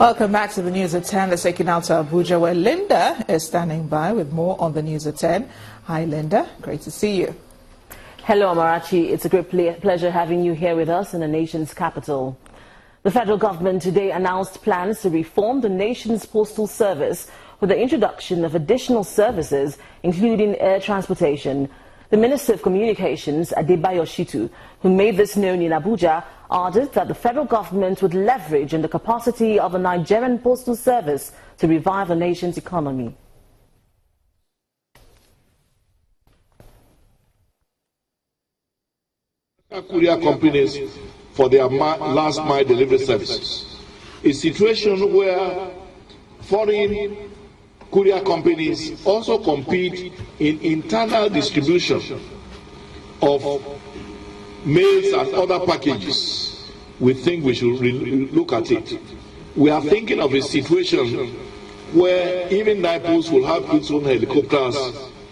Welcome back to the News at 10. Let's take you now to Abuja, where Linda is standing by with more on the News at 10. Hi, Linda. Great to see you. Hello, Amarachi. It's a great pleasure having you here with us in the nation's capital. The federal government today announced plans to reform the nation's postal service with the introduction of additional services, including air transportation. The Minister of Communications, Adebayo Shitu, who made this known in Abuja, added that the federal government would leverage on the capacity of the Nigerian postal service to revive the nation's economy. Courier companies for their last mile delivery services. A situation where foreign courier companies also compete in internal distribution of mails and other packages. We think we should look at it. We are thinking of a situation where even NIPOS will have its own helicopters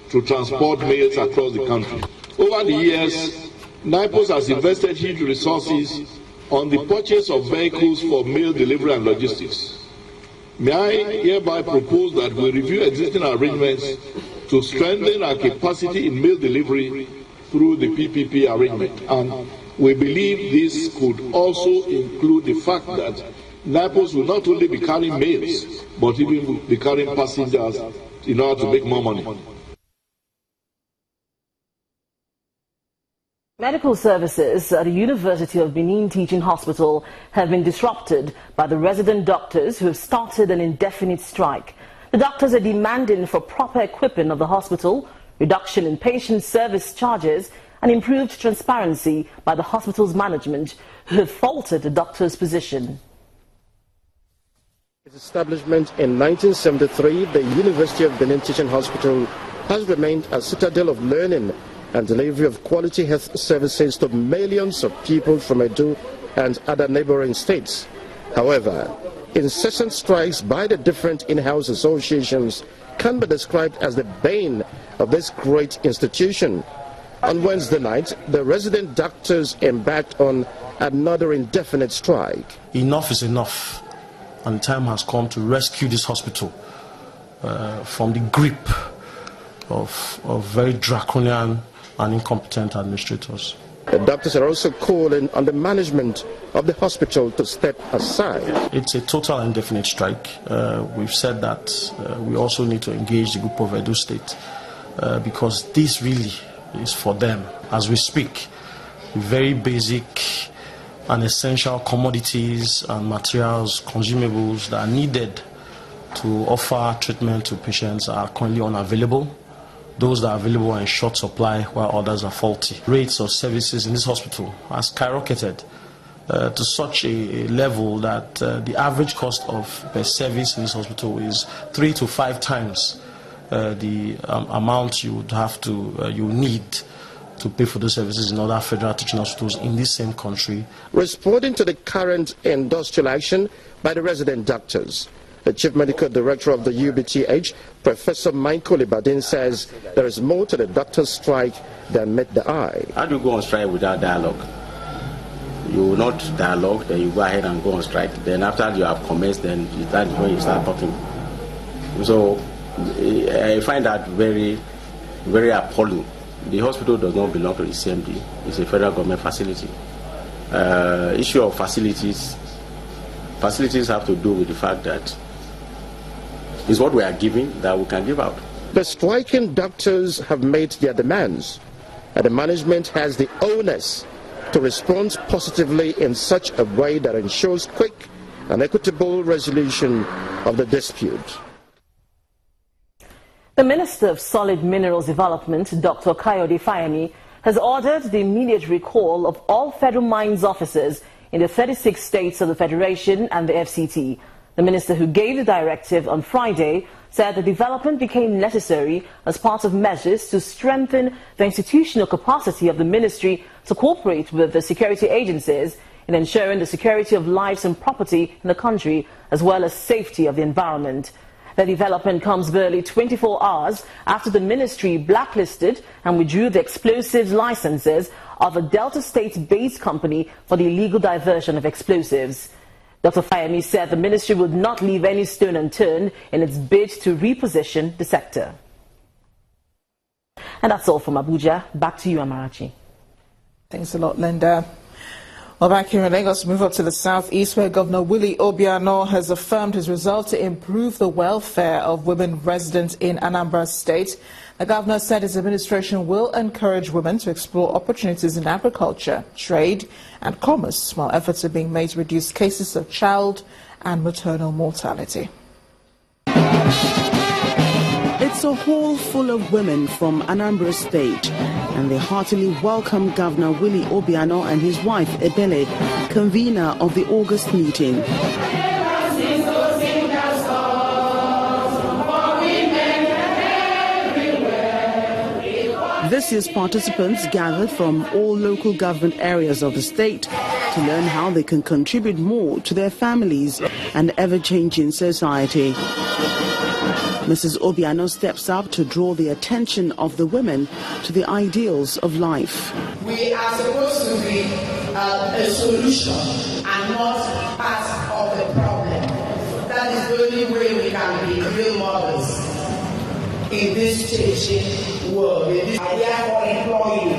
to transport mails across the country. Over the years, NIPOS has invested huge resources on the purchase of vehicles for mail delivery and logistics. May I hereby propose that we review existing arrangements to strengthen our capacity in mail delivery through the PPP arrangement. And we believe this could also include the fact that NIPOS will not only be carrying mails, but even be carrying passengers in order to make more money. Medical services at the University of Benin Teaching Hospital have been disrupted by the resident doctors who have started an indefinite strike. The doctors are demanding for proper equipping of the hospital, reduction in patient service charges, and improved transparency by the hospital's management, who have faulted the doctors' position. Its establishment in 1973, the University of Benin Teaching Hospital has remained a citadel of learning and delivery of quality health services to millions of people from Edo and other neighboring states. However, incessant strikes by the different in-house associations can be described as the bane of this great institution. On Wednesday night, the resident doctors embarked on another indefinite strike. Enough is enough, and time has come to rescue this hospital from the grip of very draconian and incompetent administrators. The doctors are also calling on the management of the hospital to step aside. It's a total indefinite strike. We've said that we also need to engage the group of Edo State because this really is for them. As we speak, very basic and essential commodities and materials, consumables that are needed to offer treatment to patients are currently unavailable. Those that are available are in short supply, while others are faulty. Rates of services in this hospital are skyrocketed to such a level that the average cost of per service in this hospital is 3 to 5 times the amount you would have to, you need to pay for those services in other federal teaching hospitals in this same country. Responding to the current industrial action by the resident doctors, the Chief Medical Director of the UBTH, Professor Michael Ibadin, says there is more to the doctor's strike than met the eye. How do you go on strike without dialogue? You will not dialogue, then you go ahead and go on strike. Then after you have commenced, then that is when you start talking. So I find that very, very appalling. The hospital does not belong to the CMD. It's a federal government facility. Issue of facilities have to do with the fact that it's what we are giving that we can give out. The striking doctors have made their demands, and the management has the onus to respond positively in such a way that ensures quick and equitable resolution of the dispute. The Minister of Solid Minerals Development, Dr. Kayode Fayemi, has ordered the immediate recall of all federal mines officers in the 36 states of the Federation and the FCT. The minister, who gave the directive on Friday, said the development became necessary as part of measures to strengthen the institutional capacity of the ministry to cooperate with the security agencies in ensuring the security of lives and property in the country, as well as safety of the environment. The development comes barely 24 hours after the ministry blacklisted and withdrew the explosives licenses of a Delta State-based company for the illegal diversion of explosives. Dr. Fayemi said the ministry would not leave any stone unturned in its bid to reposition the sector. And that's all from Abuja. Back to you, Amarachi. Thanks a lot, Linda. Well, back here in Lagos, move up to the southeast, where Governor Willy Obiano has affirmed his resolve to improve the welfare of women residents in Anambra State. The governor said his administration will encourage women to explore opportunities in agriculture, trade and commerce, while efforts are being made to reduce cases of child and maternal mortality. It's a hall full of women from Anambra State, and they heartily welcome Governor Willy Obiano and his wife Ebele, convener of the August meeting. This year's participants gathered from all local government areas of the state to learn how they can contribute more to their families and ever-changing society. Mrs. Obiano steps up to draw the attention of the women to the ideals of life. We are supposed to be a solution and not part of the problem. That is the only way we can be real models in this changing world. I therefore implore you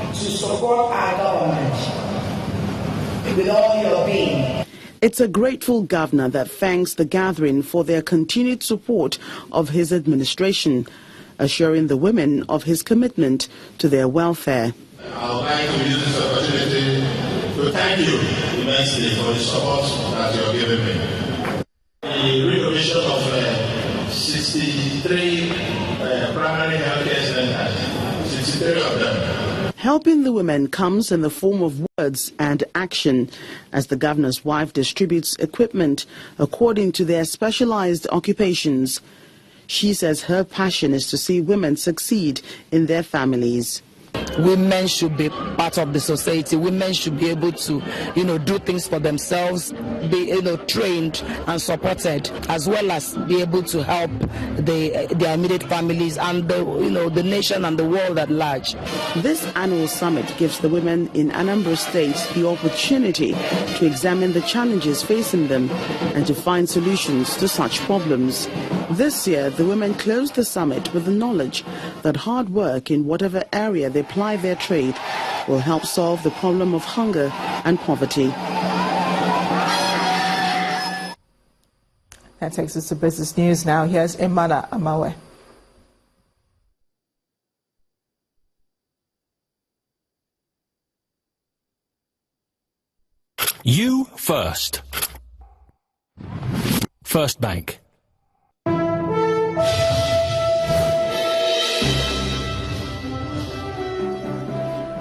to support our government with all your being. It's a grateful governor that thanks the gathering for their continued support of his administration, assuring the women of his commitment to their welfare. I would like to use this opportunity to thank you immensely for the support that you are giving me. The relocation of 63 primary healthcare centers, 63 of them. Helping the women comes in the form of words and action, as the governor's wife distributes equipment according to their specialized occupations. She says her passion is to see women succeed in their families. Women should be part of the society. Women should be able to, do things for themselves, be, trained and supported, as well as be able to help their immediate families and the nation and the world at large. This annual summit gives the women in Anambra State the opportunity to examine the challenges facing them and to find solutions to such problems. This year, the women closed the summit with the knowledge that hard work in whatever area they ply their trade will help solve the problem of hunger and poverty. That takes us to business news now. Here's Imana Amawe. You first. First Bank.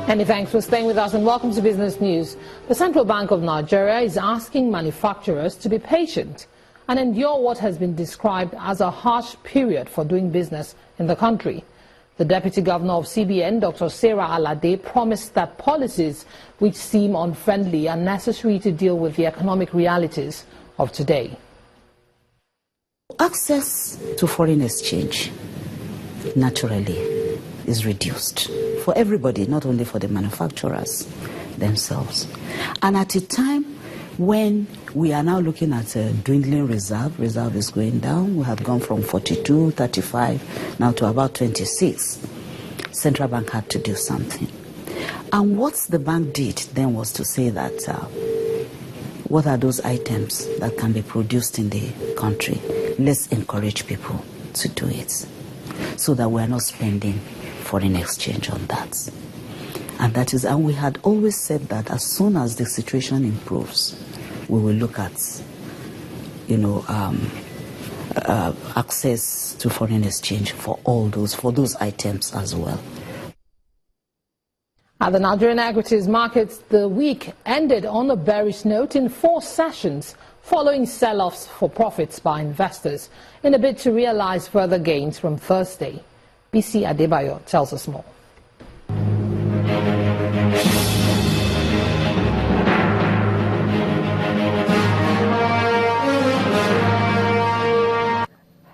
Many thanks for staying with us and welcome to Business News. The Central Bank of Nigeria is asking manufacturers to be patient and endure what has been described as a harsh period for doing business in the country. The Deputy Governor of CBN, Dr. Sarah Alade, promised that policies which seem unfriendly are necessary to deal with the economic realities of today. Access to foreign exchange, naturally, is reduced for everybody, not only for the manufacturers themselves. And at a time when we are now looking at a dwindling reserve is going down. We have gone from 42, 35, now to about 26. Central Bank had to do something. And what the bank did then was to say that what are those items that can be produced in the country? Let's encourage people to do it so that we're not spending foreign exchange on that. And we had always said that as soon as the situation improves, we will look at, access to foreign exchange for those items as well. At the Nigerian equities markets, the week ended on a bearish note in 4 sessions, following sell-offs for profits by investors in a bid to realize further gains from Thursday. BC Adebayo tells us more.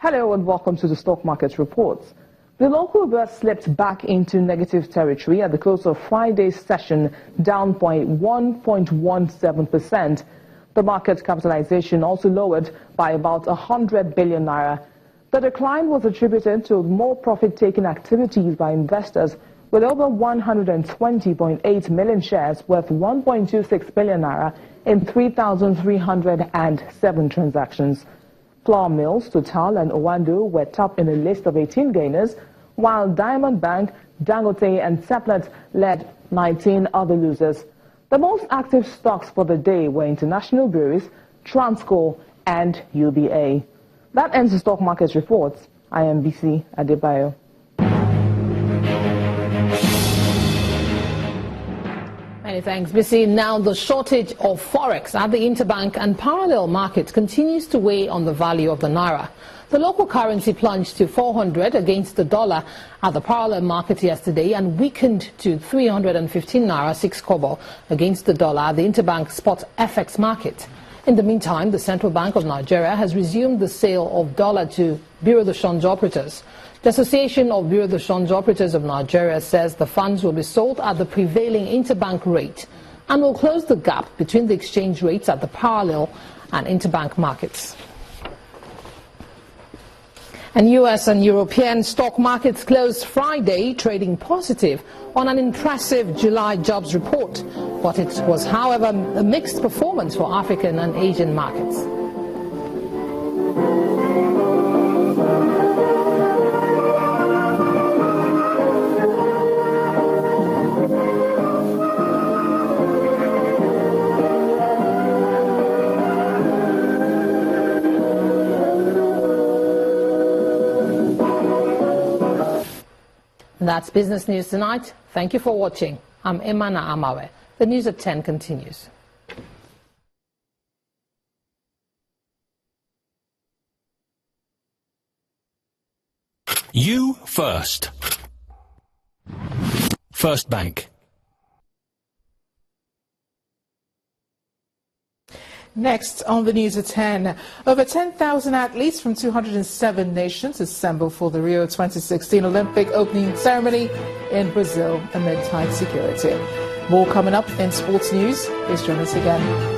Hello and welcome to the stock market reports. The local bourse slipped back into negative territory at the close of Friday's session, down 1.17%. The market capitalization also lowered by about 100 billion naira. The decline was attributed to more profit-taking activities by investors, with over 120.8 million shares worth 1.26 billion naira in 3,307 transactions. Flour mills, Total and Owando were top in a list of 18 gainers, while Diamond Bank, Dangote and Seplat led 19 other losers. The most active stocks for the day were international breweries, Transco and UBA. That ends the stock market reports. I am BC Adebayo. Many thanks, BC. Now, the shortage of forex at the interbank and parallel market continues to weigh on the value of the naira. The local currency plunged to 400 against the dollar at the parallel market yesterday and weakened to 315 naira 6 kobo against the dollar at the interbank spot FX market. In the meantime, the Central Bank of Nigeria has resumed the sale of dollar to Bureau de Change operators. The Association of Bureau de Change Operators of Nigeria says the funds will be sold at the prevailing interbank rate and will close the gap between the exchange rates at the parallel and interbank markets. And U.S. and European stock markets closed Friday trading positive on an impressive July jobs report. But it was, however, a mixed performance for African and Asian markets. That's Business News Tonight. Thank you for watching. I'm Emana Amawe. The news at 10 continues. You first. First Bank. Next on the news at 10, over 10,000 athletes from 207 nations assembled for the Rio 2016 Olympic opening ceremony in Brazil amid tight security. More coming up in sports news. Please join us again.